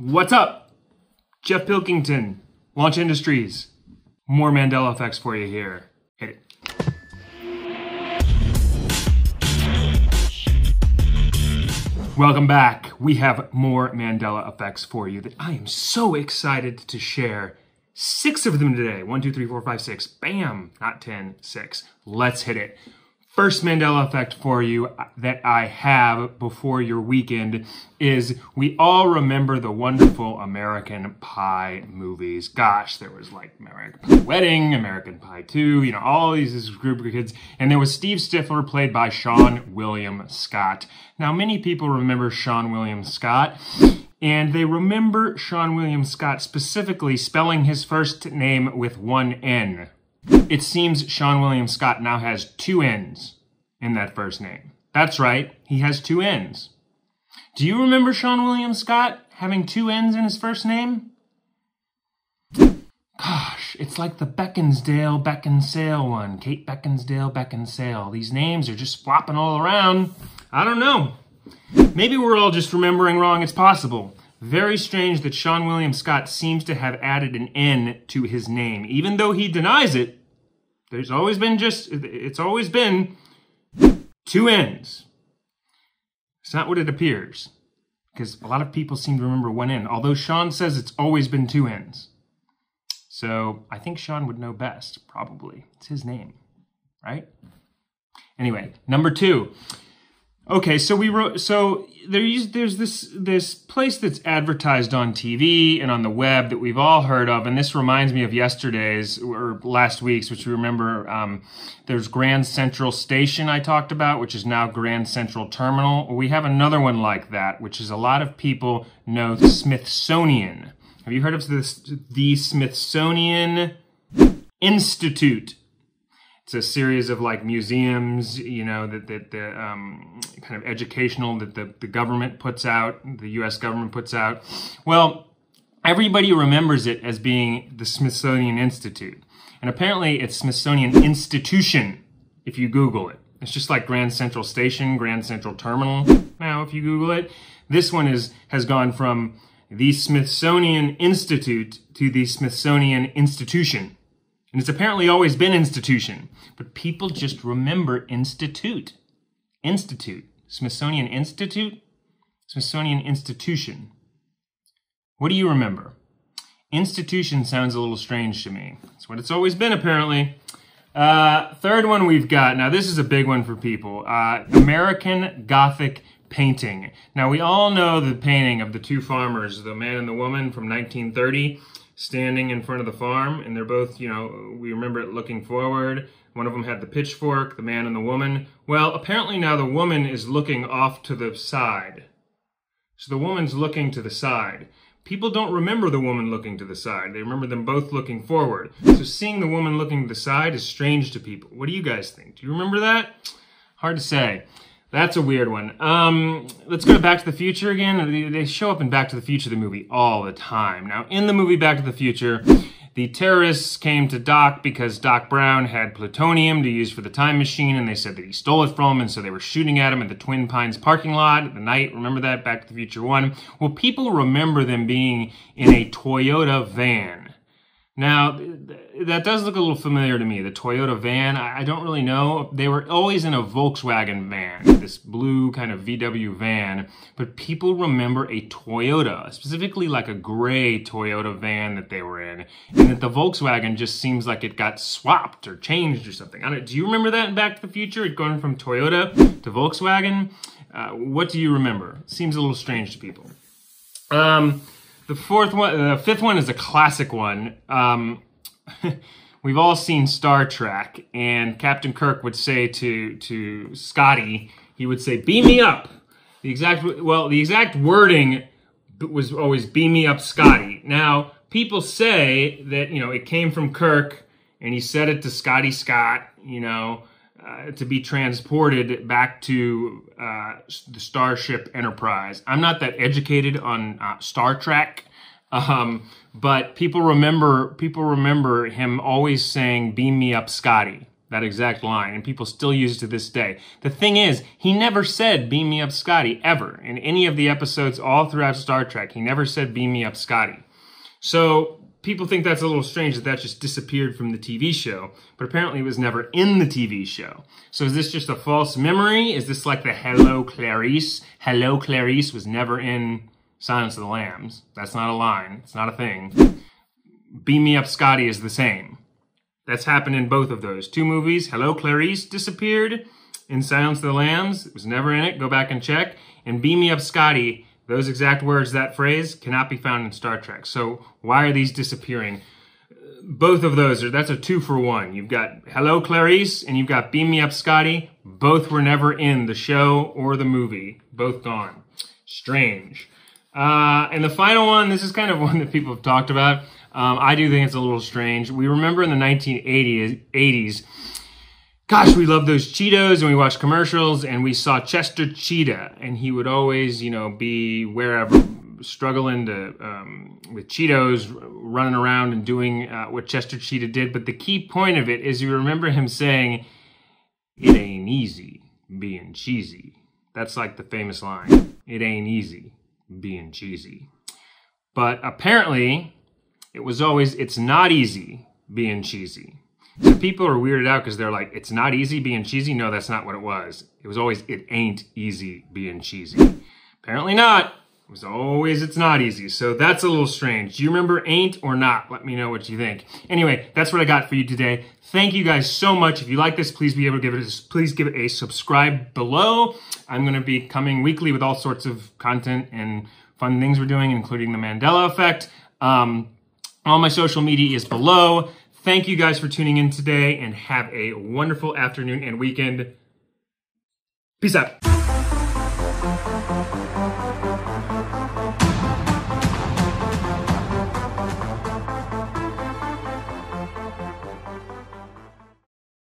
What's up? Jeff Pilkington, Launch Industries. More Mandela Effects for you here. Hit it. Welcome back. We have more Mandela Effects for you that I am so excited to share. 6 of them today. 1, 2, 3, 4, 5, 6. Bam! Not 10, 6. Let's hit it. First Mandela Effect for you that I have before your weekend is we all remember the wonderful American Pie movies. Gosh, there was like American Pie Wedding, American Pie 2, you know, all this group of kids. And there was Steve Stifler played by Seann William Scott. Now, many people remember Seann William Scott, and they remember Seann William Scott specifically spelling his first name with one N. It seems Seann William Scott now has 2 N's in that first name. That's right, he has 2 N's. Do you remember Seann William Scott having 2 N's in his first name? Gosh, it's like the Beckinsdale, Beckinsale one. Kate Beckinsdale, Beckinsale. These names are just flopping all around. I don't know. Maybe we're all just remembering wrong. It's possible. Very strange that Seann William Scott seems to have added an N to his name. Even though he denies it, it's always been 2 N's. It's not what it appears. Because a lot of people seem to remember 1 N. Although Sean says it's always been 2 N's. So I think Sean would know best, probably. It's his name, right? Anyway, number 2. Okay, so there's this place that's advertised on TV and on the web that we've all heard of, and this reminds me of yesterday's or last week's, which you remember. There's Grand Central Station I talked about, which is now Grand Central Terminal. Well, we have another one like that, which is a lot of people know the Smithsonian. Have you heard of the Smithsonian Institute? It's a series of like museums, you know, that kind of educational that the government puts out, the U.S. government puts out. Well, everybody remembers it as being the Smithsonian Institute. And apparently it's Smithsonian Institution if you Google it. It's just like Grand Central Station, Grand Central Terminal. Now, if you Google it, this one has gone from the Smithsonian Institute to the Smithsonian Institution. And it's apparently always been institution, but people just remember institute. Institute. Smithsonian Institute? Smithsonian Institution. What do you remember? Institution sounds a little strange to me. That's what it's always been, apparently. Third one we've got. Now, this is a big one for people. American Gothic painting. Now, we all know the painting of the 2 farmers, the man and the woman from 1930. Standing in front of the farm, and they're both, you know, we remember it looking forward. One of them had the pitchfork, the man and the woman. Well, apparently now the woman is looking off to the side. So the woman's looking to the side. People don't remember the woman looking to the side. They remember them both looking forward. So seeing the woman looking to the side is strange to people. What do you guys think? Do you remember that? Hard to say. That's a weird one. Let's go to Back to the Future again. They show up in Back to the Future, the movie, all the time. Now, in the movie Back to the Future, the terrorists came to Doc because Doc Brown had plutonium to use for the time machine, and they said that he stole it from him, and so they were shooting at him at the Twin Pines parking lot at the night. Remember that? Back to the Future 1. Well, people remember them being in a Toyota van. Now, that does look a little familiar to me, the Toyota van. I don't really know. They were always in a Volkswagen van, this blue kind of VW van, but people remember a Toyota, specifically like a gray Toyota van that they were in, and that the Volkswagen just seems like it got swapped or changed or something. Do you remember that in Back to the Future, it going from Toyota to Volkswagen? What do you remember? It seems a little strange to people. The fifth one is a classic one. We've all seen Star Trek, and Captain Kirk would say to Scotty, he would say, "Beam me up." The exact wording was always "Beam me up, Scotty." Now, people say that, you know, it came from Kirk, and he said it to Scotty Scott, you know, to be transported back to the Starship Enterprise. I'm not that educated on Star Trek, but people remember him always saying, "Beam me up, Scotty." that exact line, and people still use it to this day. The thing is, he never said, "Beam me up, Scotty," ever. In any of the episodes all throughout Star Trek, he never said, "Beam me up, Scotty." So people think that's a little strange that that just disappeared from the TV show, but apparently it was never in the TV show. So is this just a false memory? Is this like the "Hello, Clarice"? "Hello, Clarice" was never in Silence of the Lambs. That's not a line. It's not a thing. "Beam me up, Scotty" is the same. That's happened in both of those 2 movies. "Hello, Clarice" disappeared in Silence of the Lambs. It was never in it. Go back and check. And "Beam me up, Scotty," those exact words, that phrase, cannot be found in Star Trek. So why are these disappearing? Both of those, that's a 2 for 1. You've got "Hello, Clarice" and you've got "Beam me up, Scotty." Both were never in the show or the movie. Both gone. Strange. And the final one, this is kind of one that people have talked about. I do think it's a little strange. We remember in the 1980s, gosh, we loved those Cheetos, and we watched commercials, and we saw Chester Cheetah, and he would always, you know, be wherever, struggling to with Cheetos, running around and doing what Chester Cheetah did. But the key point of it is you remember him saying, "It ain't easy being cheesy." That's like the famous line. It ain't easy being cheesy. But apparently, it was always, "It's not easy being cheesy." So people are weirded out because they're like, "It's not easy being cheesy." No, that's not what it was. It was always, "It ain't easy being cheesy." Apparently not. It was always, "It's not easy." So that's a little strange. Do you remember "ain't" or not? Let me know what you think. Anyway, that's what I got for you today. Thank you guys so much. If you like this, please give it a subscribe below. I'm going to be coming weekly with all sorts of content and fun things we're doing, including the Mandela Effect. All my social media is below. Thank you guys for tuning in today, and have a wonderful afternoon and weekend. Peace out.